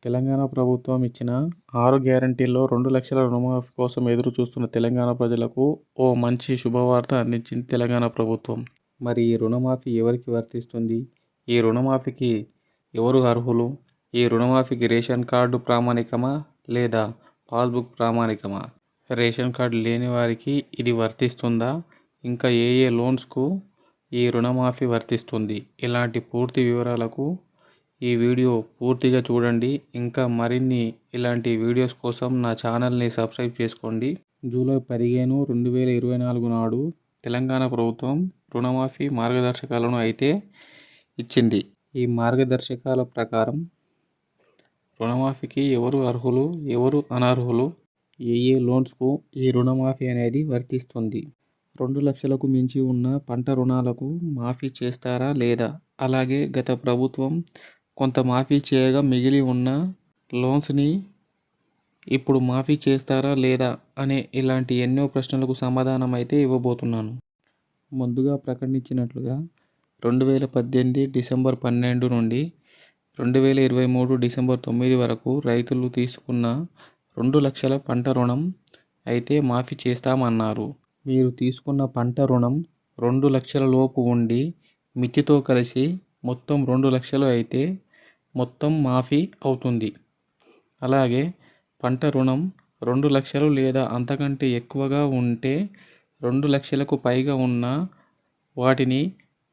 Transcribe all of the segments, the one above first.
తెలంగాణ ప్రభుత్వం ఇచ్చిన 6 గ్యారంటీల్లో 2 లక్షల రుణమాఫీ కోసం ఎదురు చూస్తున్న తెలంగాణ ప్రజలకు ఓ మంచి శుభవార్త అందించింది తెలంగాణ ప్రభుత్వం. మరి ఈ రుణమాఫీ ఎవరికి వర్తిస్తుంది? ఈ రుణమాఫీకి ఎవరు అర్హులు? ఈ రుణమాఫీకి రేషన్ కార్డు ప్రామాణికమా లేదా పాస్బుక్ ప్రామాణికమా? రేషన్ కార్డు లేని వారికి ఇది వర్తిస్తుందా? ఇంకా ఏ లోన్స్కు ఈ రుణమాఫీ వర్తిస్తుంది? ఇలాంటి పూర్తి వివరాలకు ఈ వీడియో పూర్తిగా చూడండి. ఇంకా మరిన్ని ఇలాంటి వీడియోస్ కోసం నా ఛానల్ని సబ్స్క్రైబ్ చేసుకోండి. జూలై 15, 2024 నాడు తెలంగాణ ప్రభుత్వం రుణమాఫీ మార్గదర్శకాలను అయితే ఇచ్చింది. ఈ మార్గదర్శకాల ప్రకారం రుణమాఫీకి ఎవరు అర్హులు, ఎవరు అనర్హులు, ఏ లోన్స్కు ఈ రుణమాఫీ అనేది వర్తిస్తుంది, 2 లక్షలకు మించి ఉన్న పంట రుణాలకు మాఫీ చేస్తారా లేదా, అలాగే గత ప్రభుత్వం కొంత మాఫీ చేయగా మిగిలి ఉన్న లోన్స్ని ఇప్పుడు మాఫీ చేస్తారా లేదా అనే ఇలాంటి ఎన్నో ప్రశ్నలకు సమాధానం అయితే ఇవ్వబోతున్నాను. ముందుగా ప్రకటించినట్లుగా 2018 డిసెంబర్ 12 నుండి 2023 డిసెంబర్ 9 వరకు రైతులు తీసుకున్న 2 లక్షల పంట రుణం అయితే మాఫీ చేస్తామన్నారు. మీరు తీసుకున్న పంట రుణం 2 లక్షల లోపు ఉండి మితితో కలిసి మొత్తం 2 లక్షలు అయితే మొత్తం మాఫీ అవుతుంది. అలాగే పంట రుణం 2 లక్షలు లేదా అంతకంటే ఎక్కువగా ఉంటే 2 లక్షలకు పైగా ఉన్న వాటిని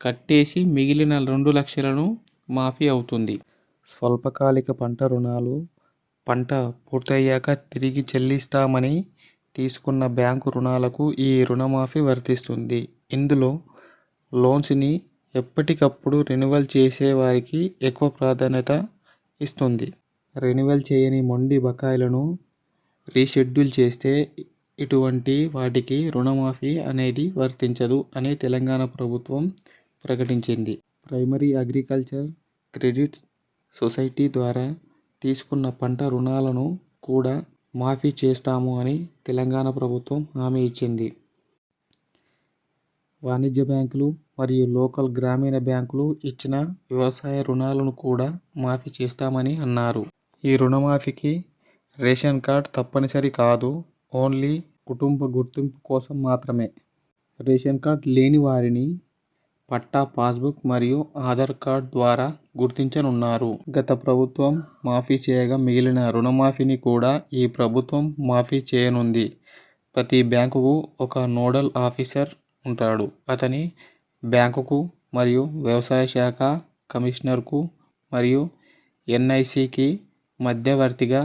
కట్టేసి మిగిలిన 2 లక్షలను మాఫీ అవుతుంది. స్వల్పకాలిక పంట రుణాలు పంట పూర్తయ్యాక తిరిగి చెల్లిస్తామని తీసుకున్న బ్యాంకు రుణాలకు ఈ రుణమాఫీ వర్తిస్తుంది. ఇందులో లోన్స్ని ఎప్పటికప్పుడు రెన్యువల్ చేసే వారికి ఎక్కువ ప్రాధాన్యత ఇస్తుంది. రెన్యువల్ చేయని మొండి బకాయిలను రీషెడ్యూల్ చేస్తే ఇటువంటి వాటికి రుణమాఫీ అనేది వర్తించదు అని తెలంగాణ ప్రభుత్వం ప్రకటించింది. ప్రైమరీ అగ్రికల్చర్ క్రెడిట్ సొసైటీ ద్వారా తీసుకున్న పంట రుణాలను కూడా మాఫీ చేస్తాము అని తెలంగాణ ప్రభుత్వం హామీ ఇచ్చింది. వాణిజ్య బ్యాంకులు మరియు లోకల్ గ్రామీణ బ్యాంకులు ఇచ్చిన వ్యవసాయ రుణాలను కూడా మాఫీ చేస్తామని అన్నారు. ఈ రుణమాఫీకి రేషన్ కార్డ్ తప్పనిసరి కాదు, ఓన్లీ కుటుంబ గుర్తింపు కోసం మాత్రమే. రేషన్ కార్డ్ లేని వారిని పట్టా, పాస్బుక్ మరియు ఆధార్ కార్డ్ ద్వారా గుర్తించనున్నారు. గత ప్రభుత్వం మాఫీ చేయగా మిగిలిన రుణమాఫీని కూడా ఈ ప్రభుత్వం మాఫీ చేయనుంది. ప్రతి బ్యాంకుకు ఒక నోడల్ ఆఫీసర్ ఉంటాడు. అతని బ్యాంకుకు మరియు వ్యవసాయ శాఖ కమిషనర్కు మరియు ఎన్ఐసికి మధ్యవర్తిగా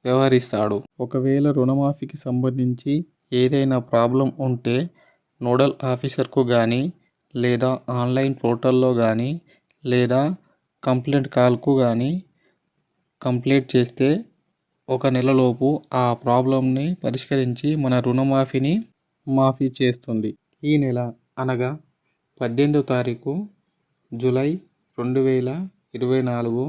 వ్యవహరిస్తాడు. ఒకవేళ రుణమాఫీకి సంబంధించి ఏదైనా ప్రాబ్లం ఉంటే నోడల్ ఆఫీసర్కు కానీ లేదా ఆన్లైన్ పోర్టల్లో కానీ లేదా కంప్లైంట్ కాల్కు కానీ కంప్లైంట్ చేస్తే 1 నెలలోపు ఆ ప్రాబ్లంని పరిష్కరించి మన రుణమాఫీని మాఫీ చేస్తుంది. ఈ నెల అనగా 18వ తారీఖు జూలై 2024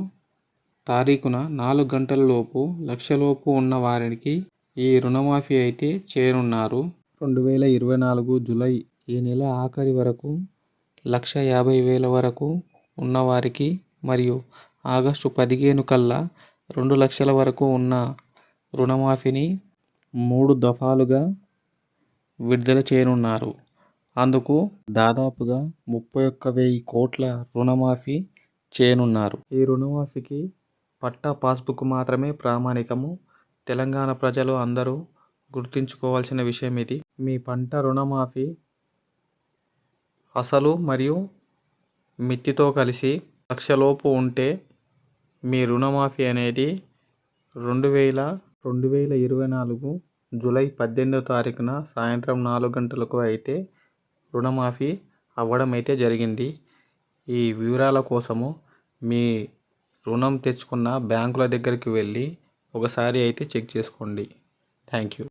తారీఖున 4 గంటల లోపు లక్షలోపు ఉన్న వారికి ఈ రుణమాఫీ అయితే చేయనున్నారు. 2024 జూలై ఈ నెల ఆఖరి వరకు 1,50,000 వరకు ఉన్నవారికి మరియు ఆగస్టు 15 కల్లా 2 లక్షల వరకు ఉన్న రుణమాఫీని 3 దఫాలుగా విడుదల చేయనున్నారు. అందుకు దాదాపుగా 31,000 కోట్ల రుణమాఫీ చేయనున్నారు. ఈ రుణమాఫీకి పట్టా, పాస్బుక్ మాత్రమే ప్రామాణికము. తెలంగాణ ప్రజలు అందరూ గుర్తుంచుకోవాల్సిన విషయం ఇది. మీ పంట రుణమాఫీ అసలు మరియు మితితో కలిసి 1 లక్షలోపు ఉంటే మీ రుణమాఫీ అనేది 2024 జూలై 18వ తారీఖున సాయంత్రం 4 గంటలకు అయితే రుణమాఫీ అవ్వడం అయితే జరిగింది. ఈ వివరాల కోసము మీ రుణం తెచ్చుకున్న బ్యాంకుల దగ్గరికి వెళ్ళి ఒకసారి అయితే చెక్ చేసుకోండి. Thank you.